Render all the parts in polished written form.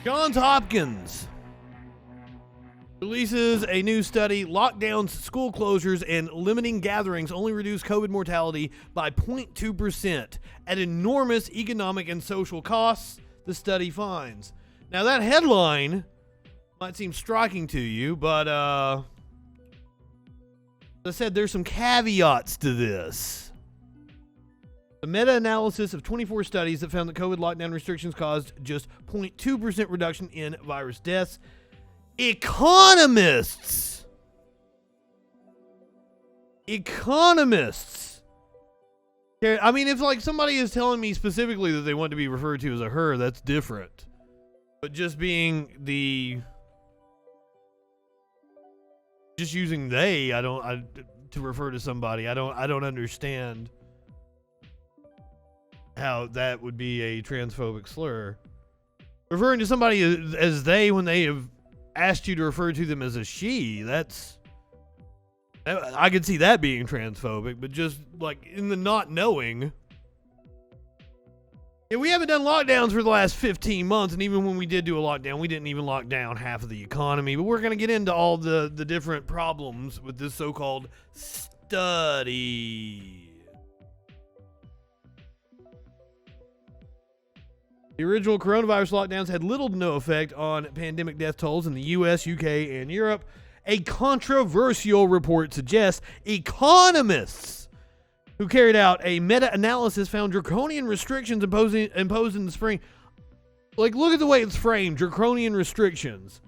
Johns Hopkins releases a new study. Lockdowns, school closures, and limiting gatherings only reduce COVID mortality by 0.2% at enormous economic and social costs, the study finds. Now, that headline might seem striking to you, but as I said, there's some caveats to this. A meta-analysis of 24 studies that found that COVID lockdown restrictions caused just 0.2% reduction in virus deaths. Economists. I mean, if like somebody is telling me specifically that they want to be referred to as a her, that's different. But just being just using they, to refer to somebody, I don't understand how that would be a transphobic slur. Referring to somebody as they when they have asked you to refer to them as a she, I could see that being transphobic, but just like in the not knowing. Yeah, we haven't done lockdowns for the last 15 months, and even when we did do a lockdown, we didn't even lock down half of the economy. But we're going to get into all the different problems with this so-called study. The original coronavirus lockdowns had little to no effect on pandemic death tolls in the US, UK, and Europe. A controversial report suggests economists who carried out a meta-analysis found draconian restrictions imposed in the spring. Like, look at the way it's framed. Draconian restrictions,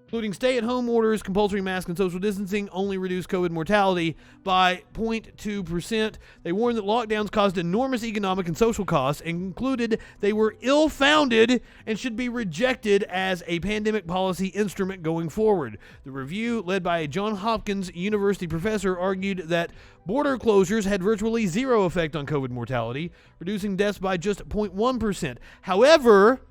including stay-at-home orders, compulsory masks, and social distancing, only reduced COVID mortality by 0.2%. They warned that lockdowns caused enormous economic and social costs and concluded they were ill-founded and should be rejected as a pandemic policy instrument going forward. The review, led by a Johns Hopkins University professor, argued that border closures had virtually zero effect on COVID mortality, reducing deaths by just 0.1%. However,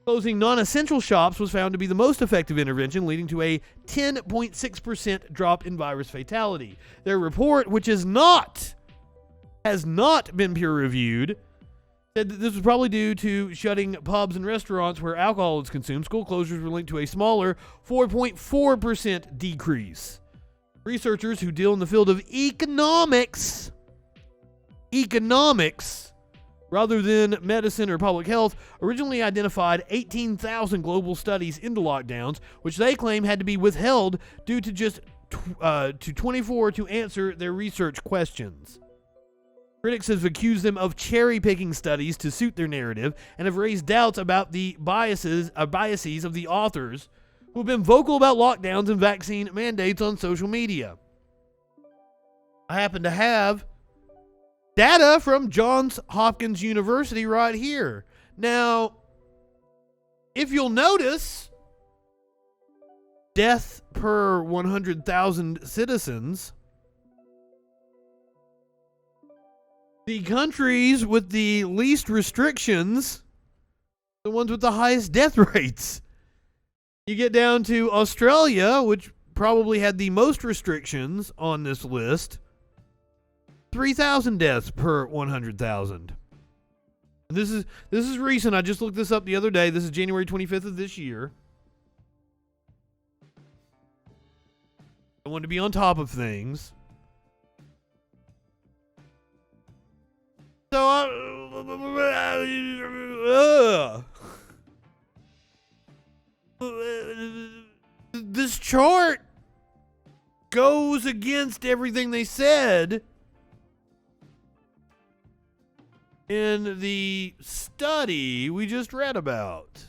closing non-essential shops was found to be the most effective intervention, leading to a 10.6% drop in virus fatality. Their report, which has not been peer-reviewed, said that this was probably due to shutting pubs and restaurants where alcohol is consumed. School closures were linked to a smaller 4.4% decrease. Researchers who deal in the field of economics, rather than medicine or public health, originally identified 18,000 global studies into lockdowns, which they claim had to be withheld due to just 24 to answer their research questions. Critics have accused them of cherry-picking studies to suit their narrative and have raised doubts about the biases of the authors who have been vocal about lockdowns and vaccine mandates on social media. I happen to have data from Johns Hopkins University right here. Now, if you'll notice, death per 100,000 citizens, the countries with the least restrictions, the ones with the highest death rates. You get down to Australia, which probably had the most restrictions on this list. 3,000 deaths per 100,000. This is recent. I just looked this up the other day. This is January 25th of this year. I want to be on top of things. So, this chart goes against everything they said in the study we just read about.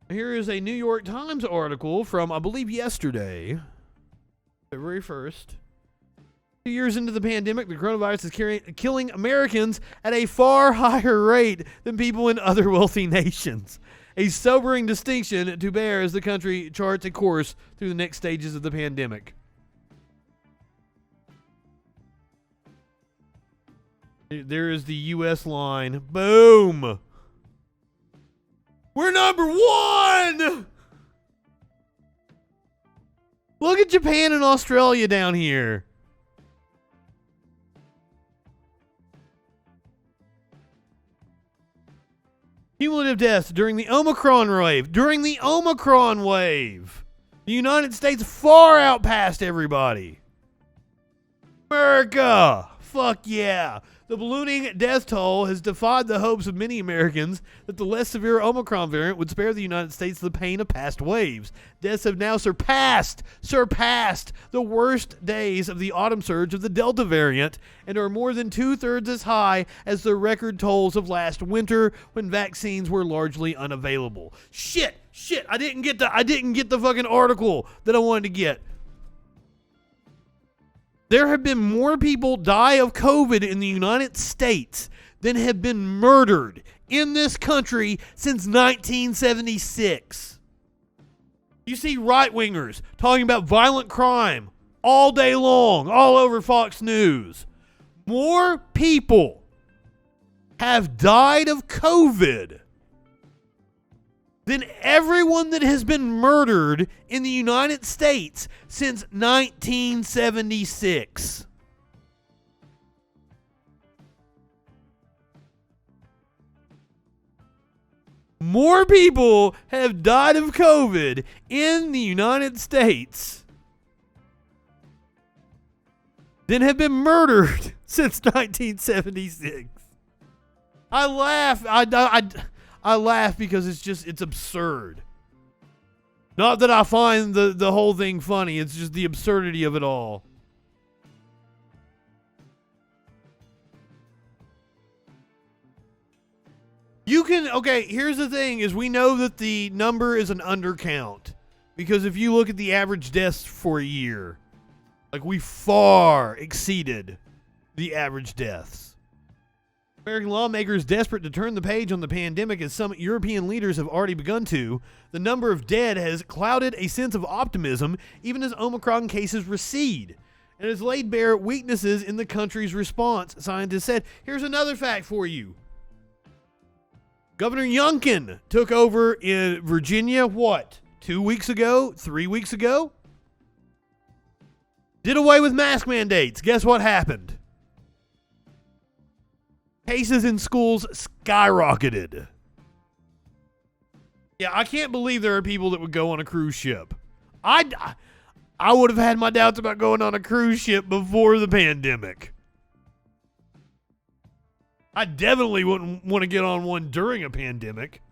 Here is a New York Times article from, I believe, yesterday, February 1st. 2 years into the pandemic, the coronavirus is killing Americans at a far higher rate than people in other wealthy nations. A sobering distinction to bear as the country charts a course through the next stages of the pandemic. There is the U.S. line. Boom! We're number one! Look at Japan and Australia down here. Cumulative deaths during the Omicron wave. During the Omicron wave, the United States far outpassed everybody. America! Fuck yeah! The ballooning death toll has defied the hopes of many Americans that the less severe Omicron variant would spare the United States the pain of past waves. Deaths have now surpassed the worst days of the autumn surge of the Delta variant and are more than 2/3 as high as the record tolls of last winter when vaccines were largely unavailable. Shit! I didn't get the fucking article that I wanted to get. There have been more people die of COVID in the United States than have been murdered in this country since 1976. You see right-wingers talking about violent crime all day long, all over Fox News. More people have died of COVID than everyone that has been murdered in the United States since 1976. More people have died of COVID in the United States than have been murdered since 1976. I laugh. I laugh because it's absurd. Not that I find the whole thing funny, it's just the absurdity of it all. Okay, here's the thing, is we know that the number is an undercount. Because if you look at the average deaths for a year, like we far exceeded the average deaths. American lawmakers desperate to turn the page on the pandemic, as some European leaders have already begun to. The number of dead has clouded a sense of optimism even as Omicron cases recede, and has laid bare weaknesses in the country's response, scientists said. Here's another fact for you. Governor Youngkin took over in Virginia, 2 weeks ago? 3 weeks ago? Did away with mask mandates. Guess what happened? Cases in schools skyrocketed. Yeah, I can't believe there are people that would go on a cruise ship. I would have had my doubts about going on a cruise ship before the pandemic. I definitely wouldn't want to get on one during a pandemic.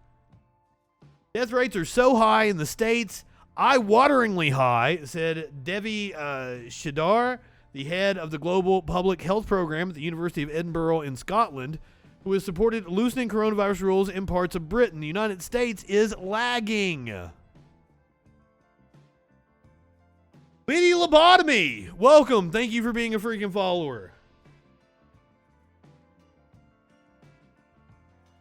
Death rates are so high in the States, eye-wateringly high, said Devi Shidar, the head of the Global Public Health Program at the University of Edinburgh in Scotland, who has supported loosening coronavirus rules in parts of Britain. The United States is lagging. Lady Lobotomy, welcome. Thank you for being a freaking follower.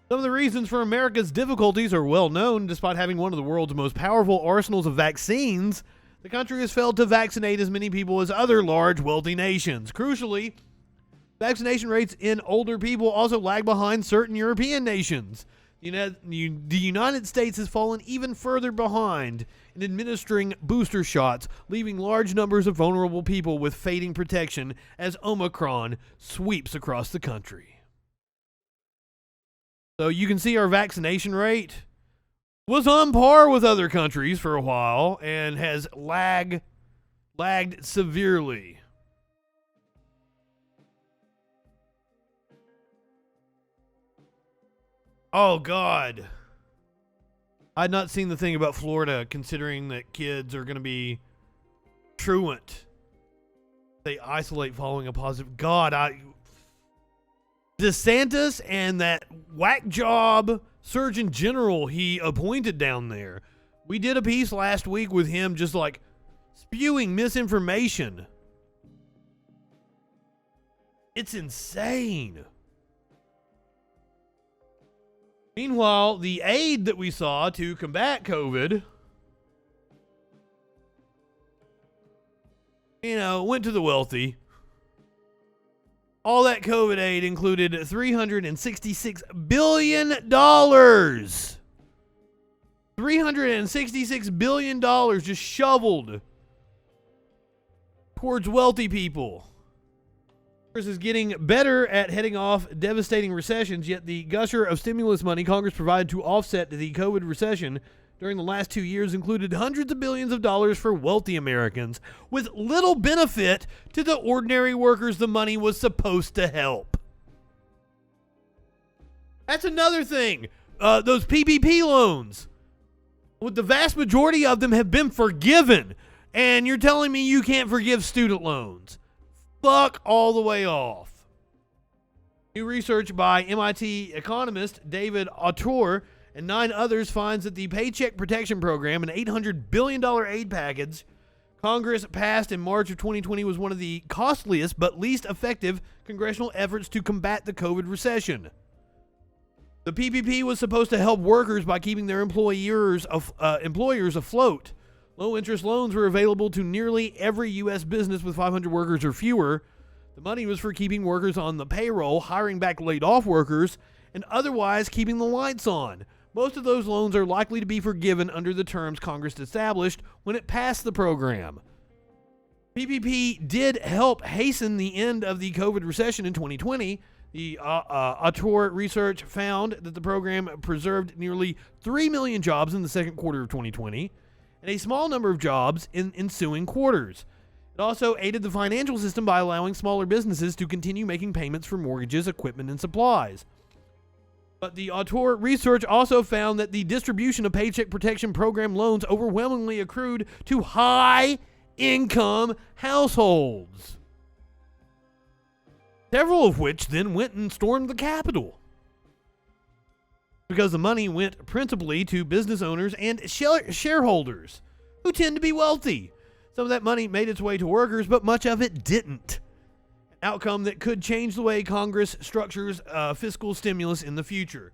Some of the reasons for America's difficulties are well known. Despite having one of the world's most powerful arsenals of vaccines, the country has failed to vaccinate as many people as other large, wealthy nations. Crucially, vaccination rates in older people also lag behind certain European nations. The United States has fallen even further behind in administering booster shots, leaving large numbers of vulnerable people with fading protection as Omicron sweeps across the country. So you can see our vaccination rate was on par with other countries for a while and has lagged severely. Oh, God. I'd not seen the thing about Florida, considering that kids are going to be truant. They isolate following a positive. DeSantis and that whack job Surgeon General he appointed down there. We did a piece last week with him just like spewing misinformation. It's insane. Meanwhile, the aid that we saw to combat COVID, went to the wealthy. All that COVID aid included $366 billion. $366 billion just shoveled towards wealthy people. Congress is getting better at heading off devastating recessions, yet the gusher of stimulus money Congress provided to offset the COVID recession during the last 2 years included hundreds of billions of dollars for wealthy Americans, with little benefit to the ordinary workers the money was supposed to help. That's another thing. Those PPP loans, with the vast majority of them have been forgiven, and you're telling me you can't forgive student loans. Fuck all the way off. New research by MIT economist David Autor and 9 others finds that the Paycheck Protection Program, an $800 billion aid package Congress passed in March of 2020, was one of the costliest but least effective congressional efforts to combat the COVID recession. The PPP was supposed to help workers by keeping their employers afloat. Low-interest loans were available to nearly every U.S. business with 500 workers or fewer. The money was for keeping workers on the payroll, hiring back laid-off workers, and otherwise keeping the lights on. Most of those loans are likely to be forgiven under the terms Congress established when it passed the program. PPP did help hasten the end of the COVID recession in 2020. The Autor research found that the program preserved nearly 3 million jobs in the second quarter of 2020 and a small number of jobs in ensuing quarters. It also aided the financial system by allowing smaller businesses to continue making payments for mortgages, equipment, and supplies. But the Autor research also found that the distribution of Paycheck Protection Program loans overwhelmingly accrued to high-income households, several of which then went and stormed the Capitol, because the money went principally to business owners and shareholders, who tend to be wealthy. Some of that money made its way to workers, but much of it didn't. An outcome that could change the way Congress structures fiscal stimulus in the future.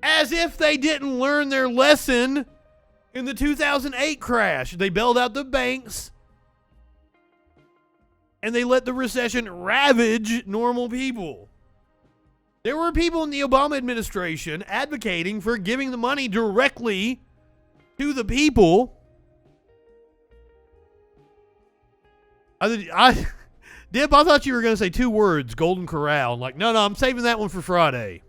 As if they didn't learn their lesson in the 2008 crash. They bailed out the banks, and they let the recession ravage normal people. There were people in the Obama administration advocating for giving the money directly to the people. Dip, I thought you were going to say 2 words, Golden Corral. I'm like, no, I'm saving that one for Friday.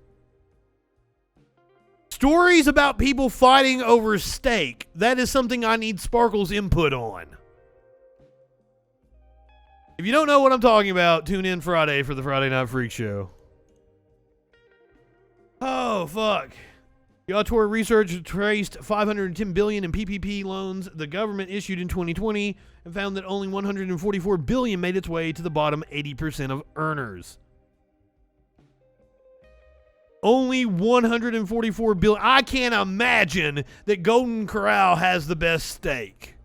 Stories about people fighting over steak. That is something I need Sparkle's input on. If you don't know what I'm talking about, tune in Friday for the Friday Night Freak Show. Oh, fuck. The Autor research traced $510 billion in PPP loans the government issued in 2020 and found that only $144 billion made its way to the bottom 80% of earners. Only $144 billion. I can't imagine that Golden Corral has the best steak.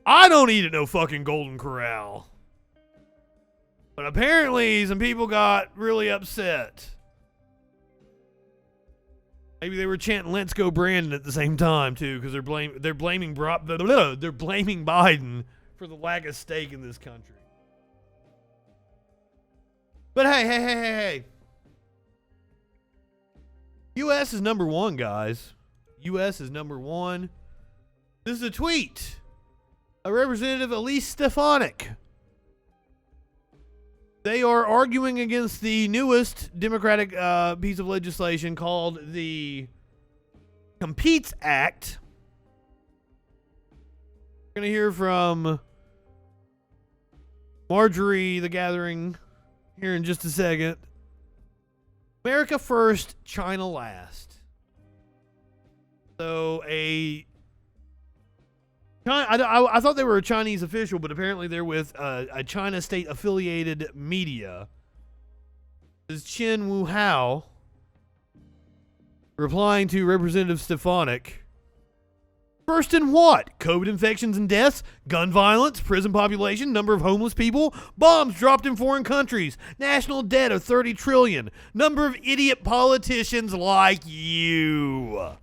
I don't eat at no fucking Golden Corral. But apparently some people got really upset. Maybe they were chanting "Let's go Brandon" at the same time too, because they're blaming Biden for the lack of steak in this country. But hey. U.S. is number one, guys. U.S. is number one. This is a tweet of Representative Elise Stefanik. They are arguing against the newest Democratic piece of legislation called the Competes Act. We're going to hear from Marjorie the Gathering here in just a second. America first, China last. So I thought they were a Chinese official, but apparently they're with a China state-affiliated media. This is Chen Wuhao replying to Representative Stefanik. First in what? COVID infections and deaths, gun violence, prison population, number of homeless people, bombs dropped in foreign countries, national debt of $30 trillion, number of idiot politicians like you.